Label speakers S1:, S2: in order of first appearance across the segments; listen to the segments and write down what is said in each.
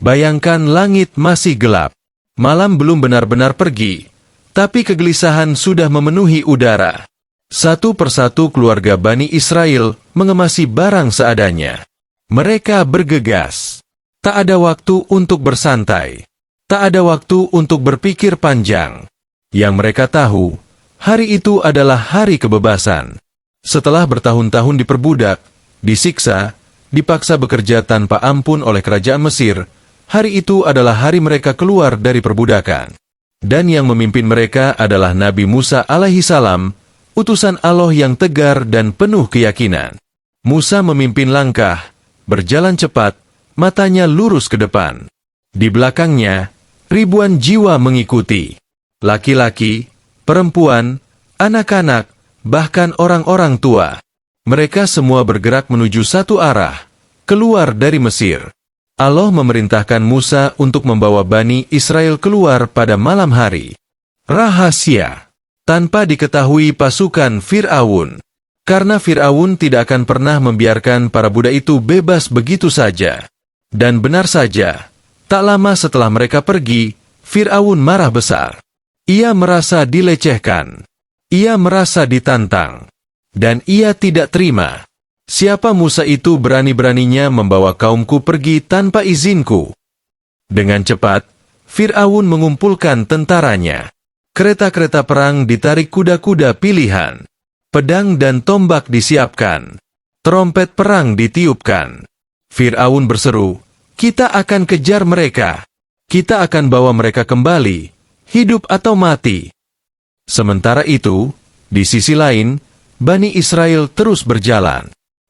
S1: Bayangkan langit masih gelap. Malam belum benar-benar pergi, tapi kegelisahan sudah memenuhi udara. Satu persatu keluarga Bani Israel mengemasi barang seadanya. Mereka bergegas. Tak ada waktu untuk bersantai. Tak ada waktu untuk berpikir panjang. Yang mereka tahu, hari itu adalah hari kebebasan. Setelah bertahun-tahun diperbudak, disiksa, dipaksa bekerja tanpa ampun oleh kerajaan Mesir, hari itu adalah hari mereka keluar dari perbudakan. Dan yang memimpin mereka adalah Nabi Musa alaihi salam, utusan Allah yang tegar dan penuh keyakinan. Musa memimpin langkah, berjalan cepat, matanya lurus ke depan. Di belakangnya, ribuan jiwa mengikuti. Laki-laki, perempuan, anak-anak, bahkan orang-orang tua. Mereka semua bergerak menuju satu arah, keluar dari Mesir. Allah memerintahkan Musa untuk membawa Bani Israel keluar pada malam hari. Rahasia. Tanpa diketahui pasukan Fir'aun. Karena Fir'aun tidak akan pernah membiarkan para budak itu bebas begitu saja. Dan benar saja, tak lama setelah mereka pergi, Fir'aun marah besar. Ia merasa dilecehkan. Ia merasa ditantang. Dan ia tidak terima. Siapa Musa itu berani-beraninya membawa kaumku pergi tanpa izinku? Dengan cepat, Fir'aun mengumpulkan tentaranya. Kereta-kereta perang ditarik kuda-kuda pilihan. Pedang dan tombak disiapkan. Trompet perang ditiupkan. Fir'aun berseru, "Kita akan kejar mereka. Kita akan bawa mereka kembali, hidup atau mati." Sementara itu, di sisi lain, Bani Israel terus berjalan.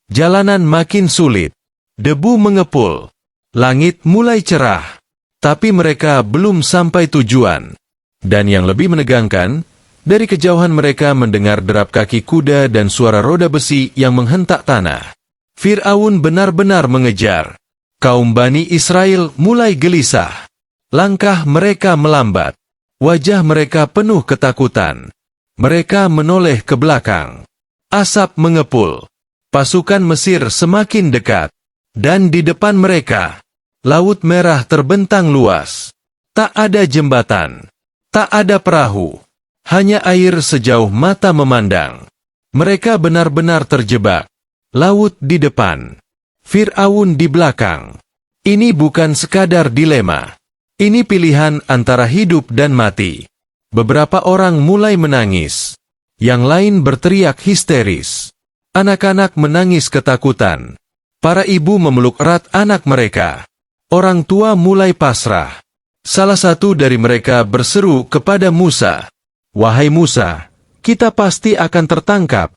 S1: Jalanan makin sulit. Debu mengepul. Langit mulai cerah. Tapi mereka belum sampai tujuan. Dan yang lebih menegangkan, dari kejauhan mereka mendengar derap kaki kuda dan suara roda besi yang menghentak tanah. Fir'aun benar-benar mengejar. Kaum Bani Israel mulai gelisah. Langkah mereka melambat. Wajah mereka penuh ketakutan. Mereka menoleh ke belakang. Asap mengepul. Pasukan Mesir semakin dekat. Dan di depan mereka, Laut Merah terbentang luas. Tak ada jembatan. Tak ada perahu. Hanya air sejauh mata memandang. Mereka benar-benar terjebak. Laut di depan. Fir'aun di belakang. Ini bukan sekadar dilema. Ini pilihan antara hidup dan mati. Beberapa orang mulai menangis. Yang lain berteriak histeris. Anak-anak menangis ketakutan. Para ibu memeluk erat anak mereka. Orang tua mulai pasrah. Salah satu dari mereka berseru kepada Musa, "Wahai Musa, kita pasti akan tertangkap."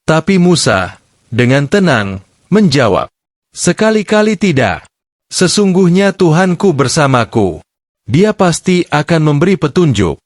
S1: Tapi Musa, dengan tenang, menjawab, "Sekali-kali tidak. Sesungguhnya Tuhanku bersamaku. Dia pasti akan memberi petunjuk."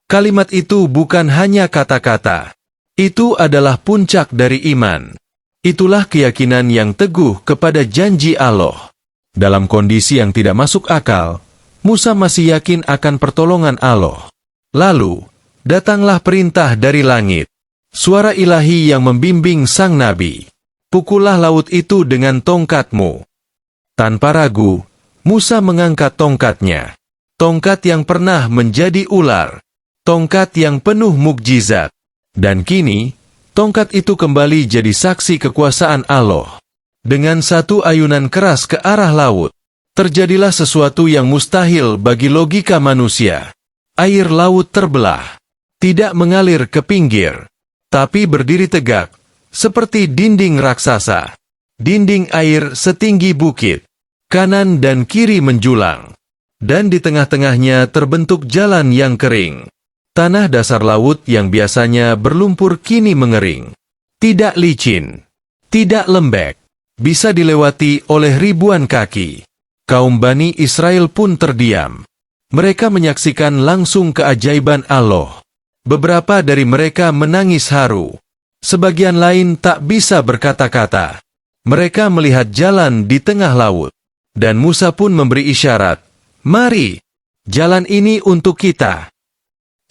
S1: Kalimat itu bukan hanya kata-kata. Itu adalah puncak dari iman. Itulah keyakinan yang teguh kepada janji Allah. Dalam kondisi yang tidak masuk akal, Musa masih yakin akan pertolongan Allah. Lalu, datanglah perintah dari langit. Suara ilahi yang membimbing sang nabi. "Pukullah laut itu dengan tongkatmu." Tanpa ragu, Musa mengangkat tongkatnya. Tongkat yang pernah menjadi ular. Tongkat yang penuh mukjizat. Dan kini, tongkat itu kembali jadi saksi kekuasaan Allah. Dengan satu ayunan keras ke arah laut, terjadilah sesuatu yang mustahil bagi logika manusia. Air laut terbelah. Tidak mengalir ke pinggir, tapi berdiri tegak, seperti dinding raksasa. Dinding air setinggi bukit. Kanan dan kiri menjulang. Dan di tengah-tengahnya terbentuk jalan yang kering. Tanah dasar laut yang biasanya berlumpur kini mengering. Tidak licin. Tidak lembek. Bisa dilewati oleh ribuan kaki. Kaum Bani Israel pun terdiam. Mereka menyaksikan langsung keajaiban Allah. Beberapa dari mereka menangis haru. Sebagian lain tak bisa berkata-kata. Mereka melihat jalan di tengah laut. Dan Musa pun memberi isyarat, "Mari, jalan ini untuk kita."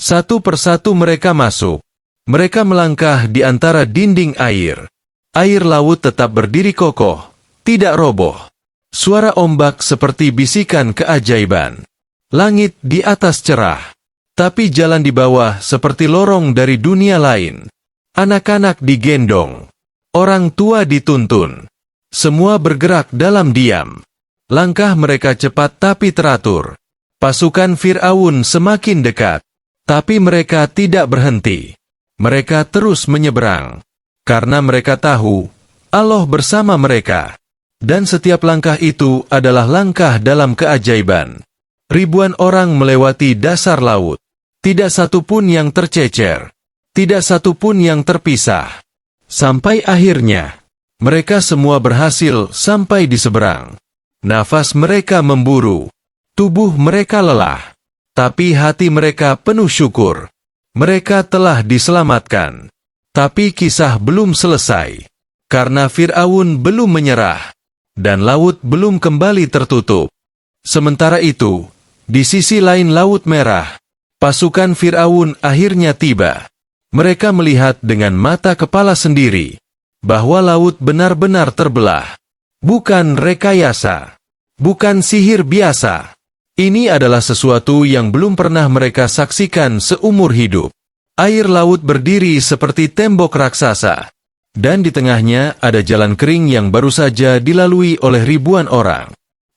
S1: Satu persatu mereka masuk. Mereka melangkah di antara dinding air. Air laut tetap berdiri kokoh, tidak roboh. Suara ombak seperti bisikan keajaiban. Langit di atas cerah, tapi jalan di bawah seperti lorong dari dunia lain. Anak-anak digendong, orang tua dituntun. Semua bergerak dalam diam. Langkah mereka cepat tapi teratur. Pasukan Fir'aun semakin dekat, tapi mereka tidak berhenti. Mereka terus menyeberang, karena mereka tahu Allah bersama mereka. Dan setiap langkah itu adalah langkah dalam keajaiban. Ribuan orang melewati dasar laut. Tidak satu pun yang tercecer. Tidak satu pun yang terpisah. Sampai akhirnya, mereka semua berhasil sampai di seberang. Nafas mereka memburu. Tubuh mereka lelah. Tapi hati mereka penuh syukur. Mereka telah diselamatkan. Tapi kisah belum selesai. Karena Fir'aun belum menyerah. Dan laut belum kembali tertutup. Sementara itu, di sisi lain Laut Merah, pasukan Fir'aun akhirnya tiba. Mereka melihat dengan mata kepala sendiri, bahwa laut benar-benar terbelah. Bukan rekayasa. Bukan sihir biasa. Ini adalah sesuatu yang belum pernah mereka saksikan seumur hidup. Air laut berdiri seperti tembok raksasa. Dan di tengahnya ada jalan kering yang baru saja dilalui oleh ribuan orang.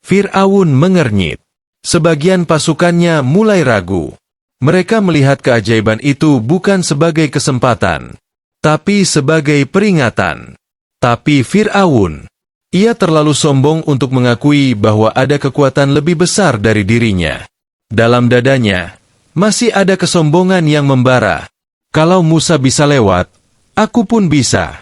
S1: Fir'aun mengernyit. Sebagian pasukannya mulai ragu. Mereka melihat keajaiban itu bukan sebagai kesempatan, tapi sebagai peringatan. Tapi Fir'aun, ia terlalu sombong untuk mengakui bahwa ada kekuatan lebih besar dari dirinya. Dalam dadanya, masih ada kesombongan yang membara. Kalau Musa bisa lewat, aku pun bisa.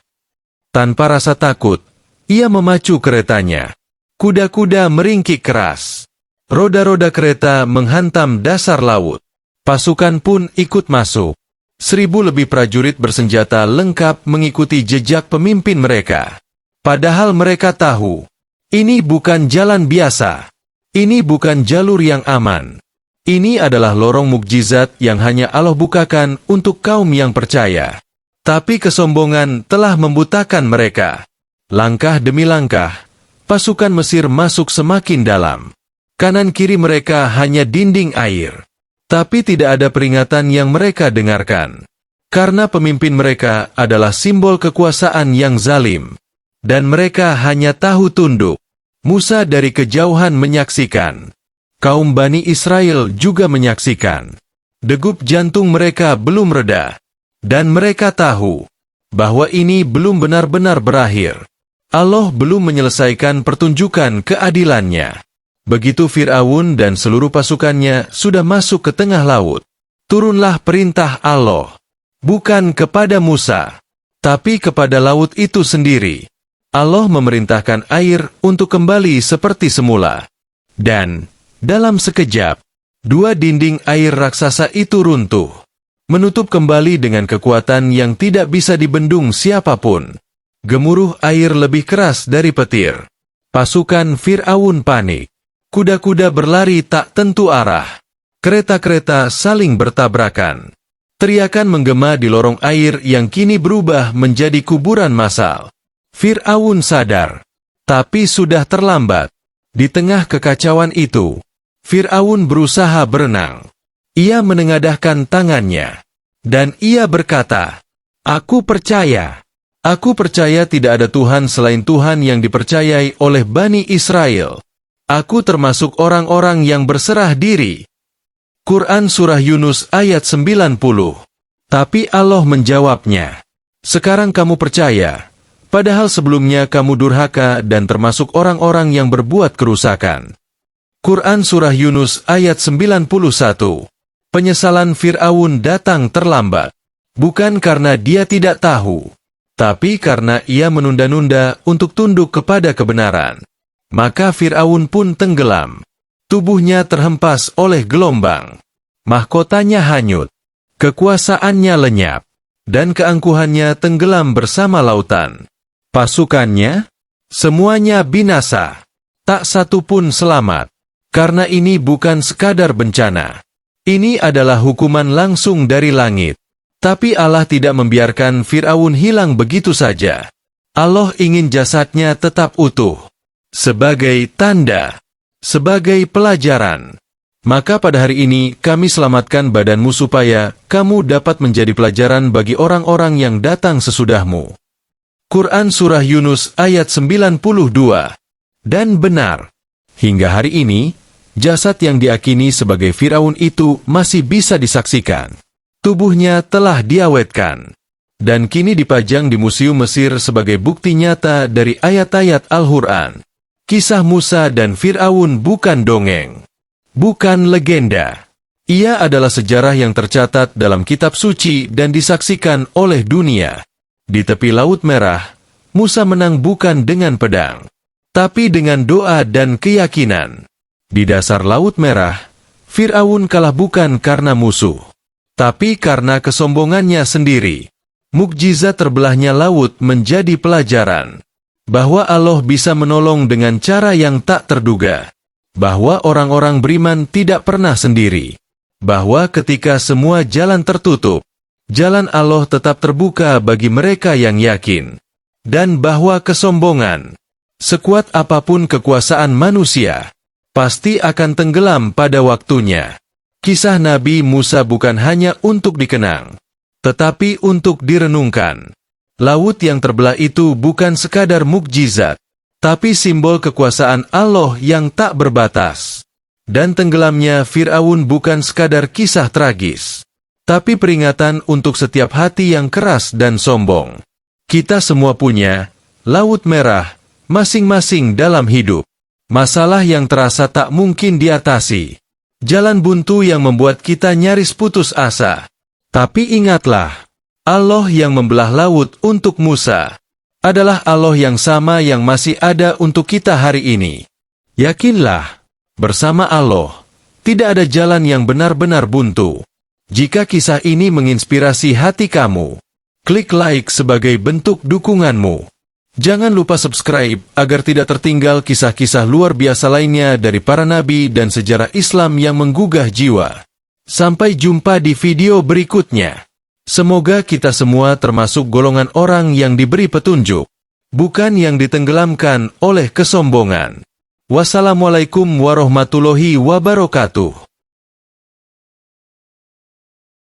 S1: Tanpa rasa takut, ia memacu keretanya. Kuda-kuda meringkik keras. Roda-roda kereta menghantam dasar laut. Pasukan pun ikut masuk. 1000 lebih prajurit bersenjata lengkap mengikuti jejak pemimpin mereka. Padahal mereka tahu, ini bukan jalan biasa. Ini bukan jalur yang aman. Ini adalah lorong mukjizat yang hanya Allah bukakan untuk kaum yang percaya. Tapi kesombongan telah membutakan mereka. Langkah demi langkah, pasukan Mesir masuk semakin dalam. Kanan kiri mereka hanya dinding air. Tapi tidak ada peringatan yang mereka dengarkan. Karena pemimpin mereka adalah simbol kekuasaan yang zalim. Dan mereka hanya tahu tunduk. Musa dari kejauhan menyaksikan. Kaum Bani Israel juga menyaksikan. Degup jantung mereka belum reda. Dan mereka tahu bahwa ini belum benar-benar berakhir. Allah belum menyelesaikan pertunjukan keadilannya. Begitu Fir'aun dan seluruh pasukannya sudah masuk ke tengah laut, turunlah perintah Allah. Bukan kepada Musa, tapi kepada laut itu sendiri. Allah memerintahkan air untuk kembali seperti semula. Dan, dalam sekejap, 2 dinding air raksasa itu runtuh. Menutup kembali dengan kekuatan yang tidak bisa dibendung siapapun. Gemuruh air lebih keras dari petir. Pasukan Fir'aun panik. Kuda-kuda berlari tak tentu arah. Kereta-kereta saling bertabrakan. Teriakan menggema di lorong air yang kini berubah menjadi kuburan massal. Fir'aun sadar, tapi sudah terlambat. Di tengah kekacauan itu, Fir'aun berusaha berenang. Ia menengadahkan tangannya, dan ia berkata, Aku percaya tidak ada Tuhan selain Tuhan yang dipercayai oleh Bani Israel. Aku termasuk orang-orang yang berserah diri. Quran Surah Yunus ayat 90. Tapi Allah menjawabnya, Sekarang kamu percaya, padahal sebelumnya kamu durhaka dan termasuk orang-orang yang berbuat kerusakan. Quran Surah Yunus ayat 91. Penyesalan Fir'aun datang terlambat. Bukan karena dia tidak tahu, tapi karena ia menunda-nunda untuk tunduk kepada kebenaran. Maka Fir'aun pun tenggelam. Tubuhnya terhempas oleh gelombang. Mahkotanya hanyut. Kekuasaannya lenyap. Dan keangkuhannya tenggelam bersama lautan. Pasukannya, semuanya binasa. Tak satu pun selamat. Karena ini bukan sekadar bencana. Ini adalah hukuman langsung dari langit. Tapi Allah tidak membiarkan Fir'aun hilang begitu saja. Allah ingin jasadnya tetap utuh. sebagai tanda, sebagai pelajaran. Maka pada hari ini kami selamatkan badanmu supaya kamu dapat menjadi pelajaran bagi orang-orang yang datang sesudahmu. Quran Surah Yunus ayat 92. Dan benar, hingga hari ini, jasad yang diakini sebagai Firaun itu masih bisa disaksikan. Tubuhnya telah diawetkan, dan kini dipajang di Museum Mesir sebagai bukti nyata dari ayat-ayat Al-Quran. Kisah Musa dan Firaun bukan dongeng, bukan legenda. Ia adalah sejarah yang tercatat dalam kitab suci dan disaksikan oleh dunia. Di tepi Laut Merah, Musa menang bukan dengan pedang, tapi dengan doa dan keyakinan. Di dasar Laut Merah, Firaun kalah bukan karena musuh, tapi karena kesombongannya sendiri. Mukjizat terbelahnya laut menjadi pelajaran bahwa Allah bisa menolong dengan cara yang tak terduga, bahwa orang-orang beriman tidak pernah sendiri, bahwa ketika semua jalan tertutup, jalan Allah tetap terbuka bagi mereka yang yakin, dan bahwa kesombongan, sekuat apapun kekuasaan manusia, pasti akan tenggelam pada waktunya. Kisah Nabi Musa bukan hanya untuk dikenang, tetapi untuk direnungkan. Laut yang terbelah itu bukan sekadar mukjizat, tapi simbol kekuasaan Allah yang tak berbatas. Dan tenggelamnya Firaun bukan sekadar kisah tragis, tapi peringatan untuk setiap hati yang keras dan sombong. Kita semua punya laut merah masing-masing dalam hidup. Masalah yang terasa tak mungkin diatasi. Jalan buntu yang membuat kita nyaris putus asa. Tapi ingatlah, Allah yang membelah laut untuk Musa adalah Allah yang sama yang masih ada untuk kita hari ini. Yakinlah, bersama Allah, tidak ada jalan yang benar-benar buntu. Jika kisah ini menginspirasi hati kamu, klik like sebagai bentuk dukunganmu. Jangan lupa subscribe agar tidak tertinggal kisah-kisah luar biasa lainnya dari para nabi dan sejarah Islam yang menggugah jiwa. Sampai jumpa di video berikutnya. Semoga kita semua termasuk golongan orang yang diberi petunjuk, bukan yang ditenggelamkan oleh kesombongan. Wassalamualaikum warahmatullahi wabarakatuh.